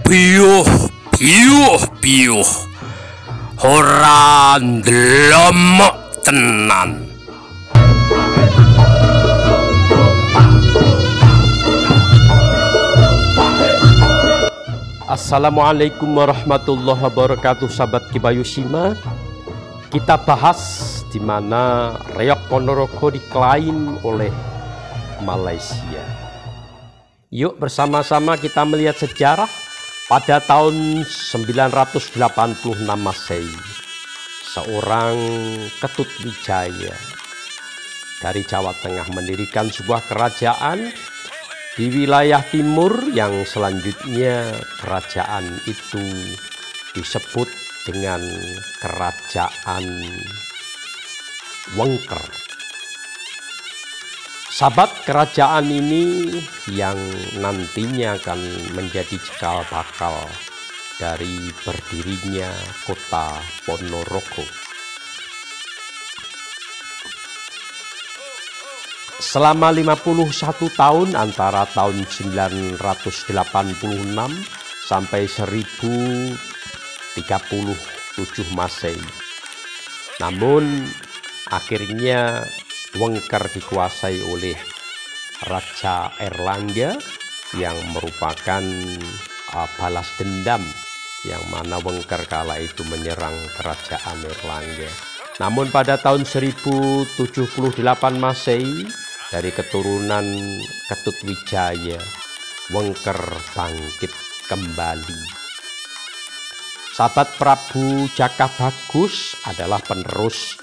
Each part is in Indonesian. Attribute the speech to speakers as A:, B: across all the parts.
A: Piyuh, piyuh, piyuh. Ora ndlemok tenan.
B: Assalamualaikum warahmatullahi wabarakatuh, sahabat Kibayushima. Kita bahas di mana Reog Ponorogo diklaim oleh Malaysia. Yuk bersama-sama kita melihat sejarah. Pada tahun 986 Masehi, seorang Ketut Wijaya dari Jawa Tengah mendirikan sebuah kerajaan di wilayah timur yang selanjutnya kerajaan itu disebut dengan Kerajaan Wengker. Sahabat, kerajaan ini yang nantinya akan menjadi cikal bakal dari berdirinya kota Ponorogo. Selama 51 tahun antara tahun 986 sampai 1037 Masehi. Namun akhirnya Wengker dikuasai oleh Raja Airlangga yang merupakan balas dendam yang mana Wengker kala itu menyerang kerajaan Airlangga. Namun pada tahun 1078 Masehi dari keturunan Ketut Wijaya, Wengker bangkit kembali. Sahabat, Prabu Jaka Bagus adalah penerus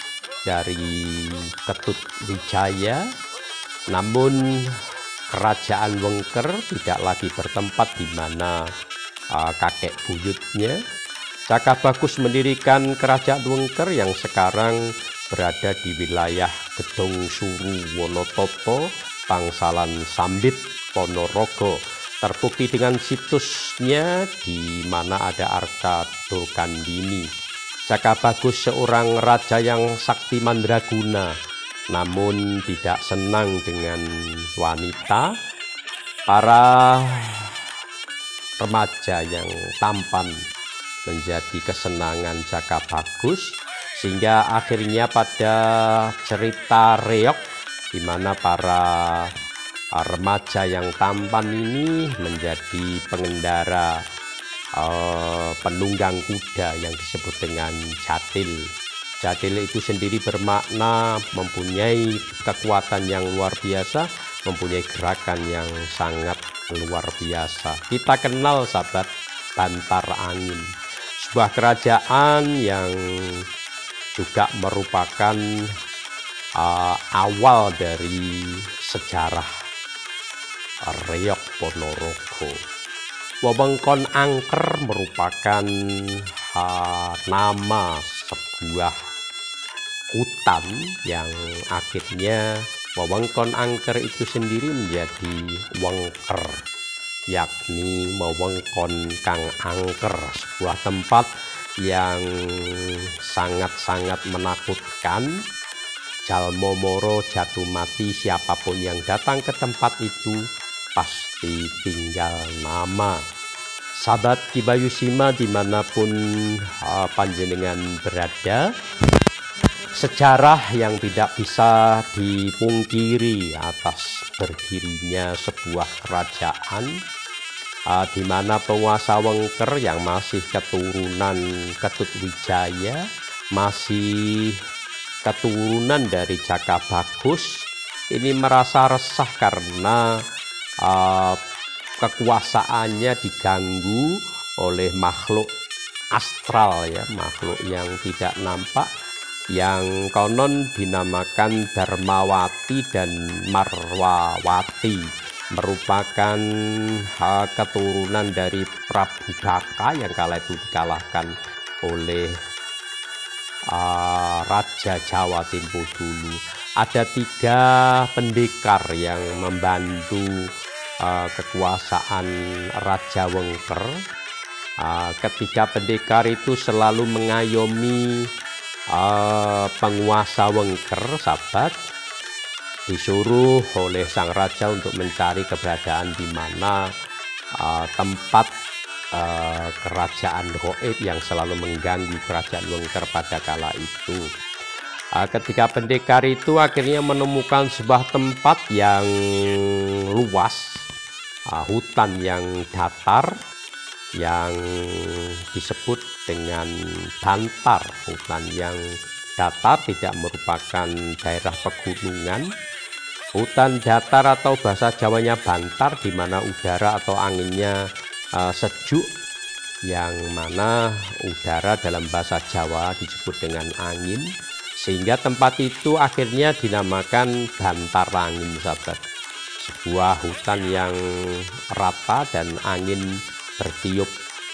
B: dari Ketut Wijaya, namun kerajaan Wengker tidak lagi bertempat di mana kakek buyutnya. Jaka Bagus mendirikan kerajaan Wengker yang sekarang berada di wilayah Gedong Suru Wonototo, Pangsalan Sambit, Ponorogo. Terbukti dengan situsnya di mana ada Arca Durgandini. Jaka Bagus seorang raja yang sakti mandraguna, namun tidak senang dengan wanita. Para remaja yang tampan menjadi kesenangan Jaka Bagus, sehingga akhirnya pada cerita Reog di mana para remaja yang tampan ini menjadi pengendara penunggang kuda yang disebut dengan jatil. Jatil itu sendiri bermakna mempunyai kekuatan yang luar biasa, mempunyai gerakan yang sangat luar biasa. Kita kenal, sahabat, Bantar Angin, sebuah kerajaan yang juga merupakan awal dari sejarah Reog Ponorogo. Wewengkon Angker merupakan nama sebuah hutan yang akhirnya wewengkon Angker itu sendiri menjadi Wengker, yakni wewengkon Kang Angker, sebuah tempat yang sangat-sangat menakutkan. Jalmo moro jatuh mati, siapapun yang datang ke tempat itu pasti tinggal nama. Sahabat Kibayushima dimanapun panjenengan berada, sejarah yang tidak bisa dipungkiri atas berdirinya sebuah kerajaan di mana penguasa Wengker yang masih keturunan Ketut Wijaya, masih keturunan dari Jaka Bagus, ini merasa resah karena kekuasaannya diganggu oleh makhluk astral, ya, makhluk yang tidak nampak, yang konon dinamakan Dharmawati dan Marwawati, merupakan keturunan dari Prabu Baka yang kala itu dikalahkan oleh Raja Jawa Tempo dulu. Ada 3 pendekar yang membantu kekuasaan Raja Wengker. Ketiga pendekar itu selalu mengayomi penguasa Wengker, sahabat. Disuruh oleh sang raja untuk mencari keberadaan di mana tempat kerajaan gaib yang selalu mengganggu kerajaan Wengker pada kala itu. Ketika pendekar itu akhirnya menemukan sebuah tempat yang luas, hutan yang datar yang disebut dengan Bantar. Hutan yang datar tidak merupakan daerah pegunungan. Hutan datar atau bahasa Jawanya Bantar, di mana udara atau anginnya sejuk, yang mana udara dalam bahasa Jawa disebut dengan angin, sehingga tempat itu akhirnya dinamakan Bantar Angin, sahabat. Sebuah hutan yang rata dan angin bertiup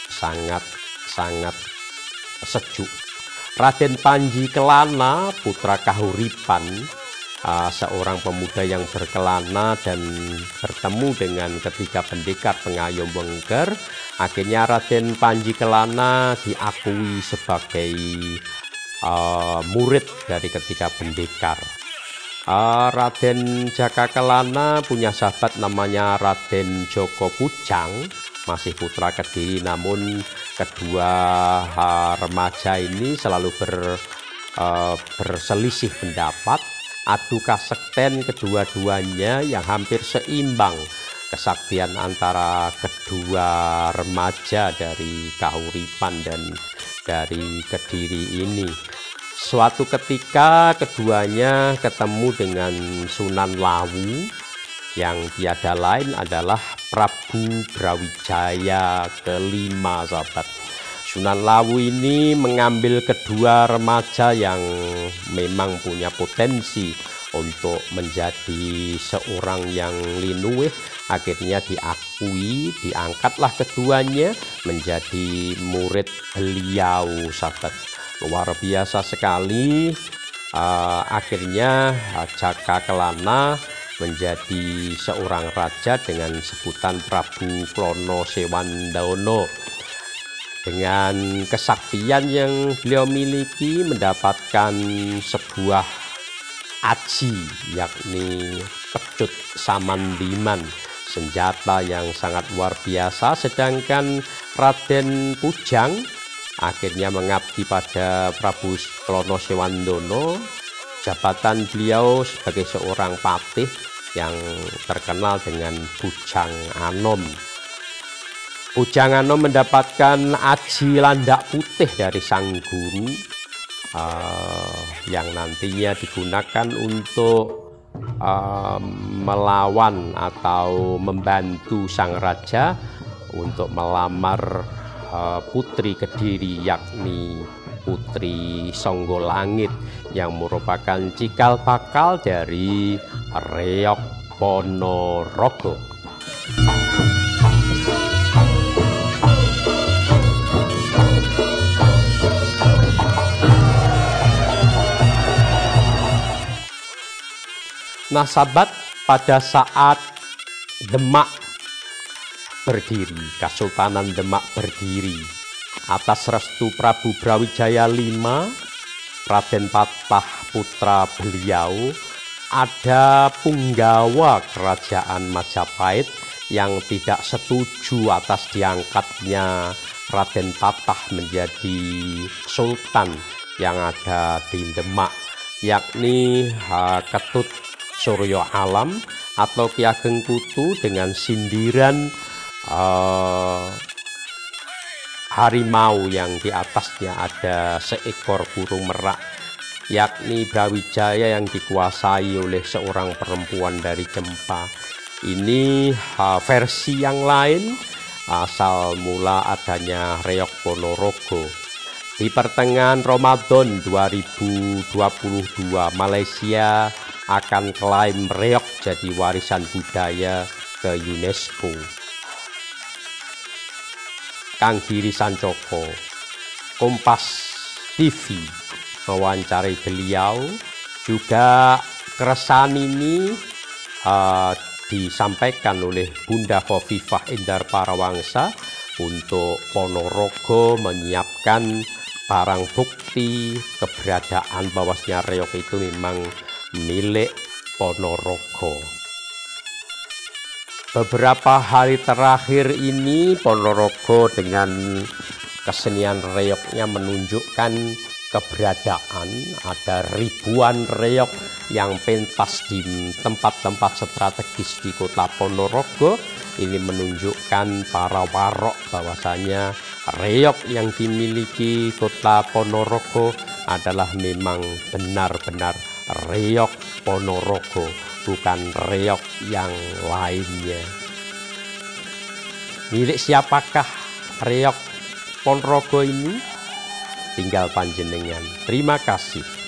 B: sangat sejuk. Raden Panji Kelana, putra Kahuripan, seorang pemuda yang berkelana dan bertemu dengan ketiga pendekar pengayom Wengker. Akhirnya Raden Panji Kelana diakui sebagai murid dari ketiga pendekar. Raden Jaka Kelana punya sahabat namanya Raden Joko Pujang, masih putra Kediri, namun kedua remaja ini selalu berselisih pendapat, adu kasekten kedua-duanya yang hampir seimbang kesaktian antara kedua remaja dari Kahuripan dan dari Kediri ini. Suatu ketika keduanya ketemu dengan Sunan Lawu yang tiada lain adalah Prabu Brawijaya kelima, sahabat. Sunan Lawu ini mengambil kedua remaja yang memang punya potensi untuk menjadi seorang yang linuih. Akhirnya diakui, diangkatlah keduanya menjadi murid beliau, sahabat. Luar biasa sekali. Akhirnya Jaka Kelana menjadi seorang raja dengan sebutan Prabu Klono Sewandono. Dengan kesaktian yang beliau miliki, mendapatkan sebuah aji, yakni pecut samandiman, senjata yang sangat luar biasa. Sedangkan Raden Pujang akhirnya mengabdi pada Prabu Klono Sewandono. Jabatan beliau sebagai seorang patih yang terkenal dengan Bujang Anom. Bujang Anom mendapatkan aji landak putih dari sang guru, yang nantinya digunakan untuk melawan atau membantu sang raja untuk melamar putri Kediri, yakni Putri Songgolangit, yang merupakan cikal bakal dari Reog Ponorogo. Nah, sahabat, pada saat Demak berdiri, Kesultanan Demak berdiri atas restu Prabu Brawijaya V, Raden Patah putra beliau, ada punggawa kerajaan Majapahit yang tidak setuju atas diangkatnya Raden Patah menjadi sultan yang ada di Demak, yakni Ketut Suryo Alam atau Ki Ageng Kutu, dengan sindiran harimau yang di atasnya ada seekor burung merak, yakni Brawijaya yang dikuasai oleh seorang perempuan dari Cempa. Ini versi yang lain asal mula adanya Reog Ponorogo. Di pertengahan Ramadan 2022, Malaysia akan klaim reog jadi warisan budaya ke UNESCO. Kang Giri Sancoko, Kompas TV mewawancari beliau. Juga keresahan ini disampaikan oleh Bunda Khofifah Indar Parawangsa untuk Ponorogo menyiapkan barang bukti keberadaan bahwasanya reog itu memang milik Ponorogo. Beberapa hari terakhir ini Ponorogo dengan kesenian reoknya menunjukkan keberadaan. Ada ribuan reok yang pentas di tempat-tempat strategis di kota Ponorogo. Ini menunjukkan para warok bahwasanya reok yang dimiliki kota Ponorogo adalah memang benar-benar reok Ponorogo, bukan reok yang lainnya. Milik siapakah reok Ponorogo ini? Tinggal panjenengan. Terima kasih.